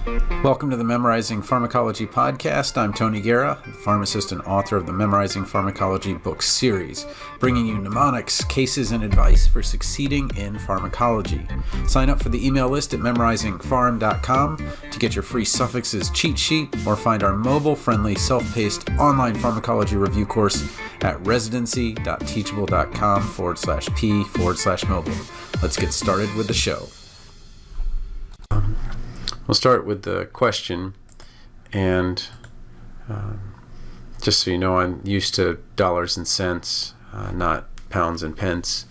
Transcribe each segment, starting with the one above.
Welcome to the Memorizing Pharmacology podcast. I'm Tony Guerra, the pharmacist and author of the Memorizing Pharmacology book series, bringing you mnemonics, cases, and advice for succeeding in pharmacology. Sign up for the email list at memorizingpharm.com to get your free suffixes cheat sheet, or find our mobile-friendly, self-paced online pharmacology review course at residency.teachable.com/p/mobile. Let's get started with the show. We'll start with the question, and just so you know, I'm used to dollars and cents, not pounds and pence,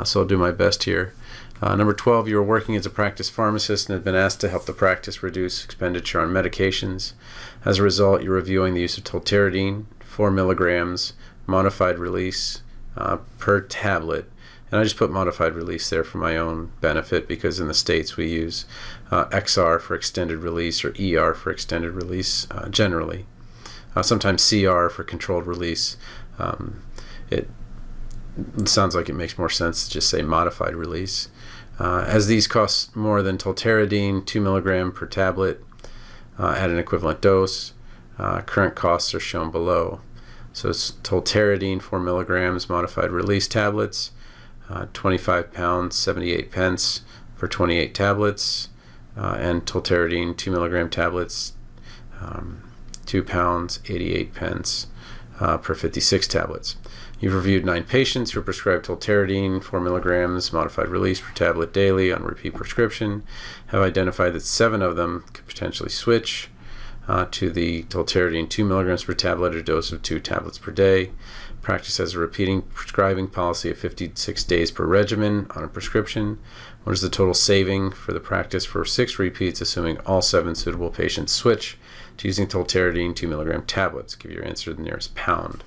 so I'll do my best here. Number 12, you are working as a practice pharmacist and have been asked to help the practice reduce expenditure on medications. As a result, you're reviewing the use of tolterodine, 4 milligrams, modified release per tablet. And I just put modified release there for my own benefit because in the States we use XR for extended release or ER for extended release generally. Sometimes CR for controlled release. It sounds like it makes more sense to just say modified release. As these cost more than tolterodine, 2 milligram per tablet at an equivalent dose, current costs are shown below. So it's tolterodine, 4 milligrams, modified release tablets, 25 pounds, 78 pence for 28 tablets, and tolterodine 2 milligram tablets, 2 pounds, 88 pence per 56 tablets. You've reviewed 9 patients who are prescribed tolterodine 4 milligrams modified release per tablet daily on repeat prescription. Have identified that 7 of them could potentially switch to the tolterodine 2 milligrams per tablet, a dose of 2 tablets per day. Practice has a repeating prescribing policy of 56 days per regimen on a prescription. What is the total saving for the practice for 6 repeats, assuming all 7 suitable patients switch to using tolterodine 2 milligram tablets? Give your answer to the nearest pound.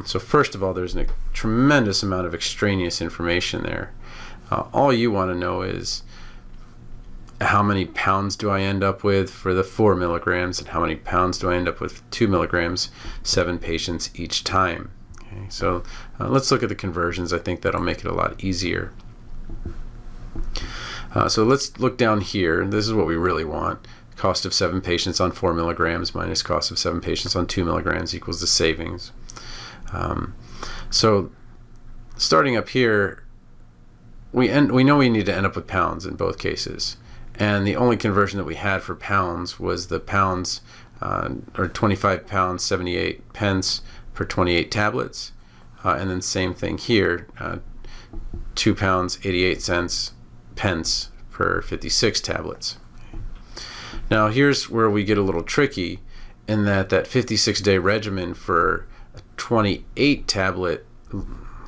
So first of all, there's a tremendous amount of extraneous information there. All you want to know is how many pounds do I end up with for the 4 milligrams and how many pounds do I end up with 2 milligrams, 7 patients each time. Okay, so let's look at the conversions. I think that'll make it a lot easier. So let's look down here. This is what we really want. Cost of 7 patients on 4 milligrams minus cost of 7 patients on 2 milligrams equals the savings. So starting up here, we know we need to end up with pounds in both cases. And the only conversion that we had for pounds was the pounds, or 25 pounds, 78 pence per 28 tablets. And then same thing here, 2 pounds, 88 pence per 56 tablets. Now here's where we get a little tricky in that 56-day regimen for a 28 tablet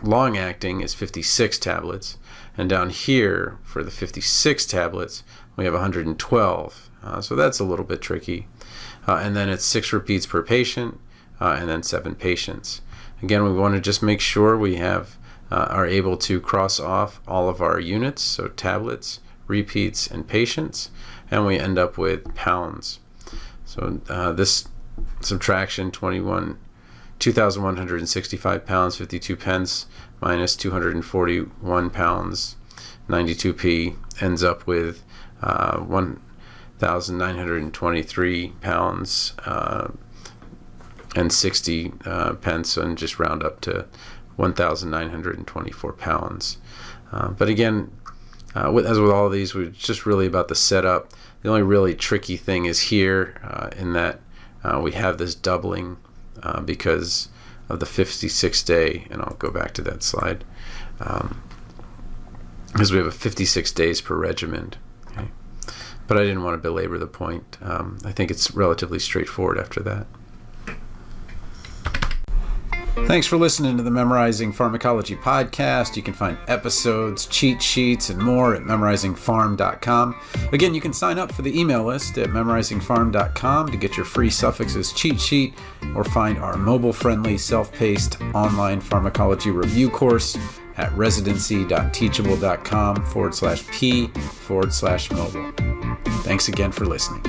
long acting is 56 tablets. And down here for the 56 tablets, we have 112. So that's a little bit tricky. And then it's 6 repeats per patient, and then 7 patients. Again, we want to just make sure we are able to cross off all of our units, so tablets, repeats, and patients, and we end up with pounds. So this subtraction, 2,165 pounds, 52 pence, minus 241 pounds, 92p, ends up with 1,923 pounds and 60 pence, and just round up to 1,924 pounds. But again, as with all of these, we're just really about the setup. The only really tricky thing is here in that we have this doubling because of the 56-day, and I'll go back to that slide, because we have a 56 days per regimen. Okay? But I didn't want to belabor the point. I think it's relatively straightforward after that. Thanks for listening to the Memorizing Pharmacology podcast. You can find episodes, cheat sheets, and more at memorizingpharm.com. Again, you can sign up for the email list at memorizingpharm.com to get your free suffixes cheat sheet, or find our mobile-friendly, self-paced online pharmacology review course at residency.teachable.com/p/mobile. Thanks again for listening.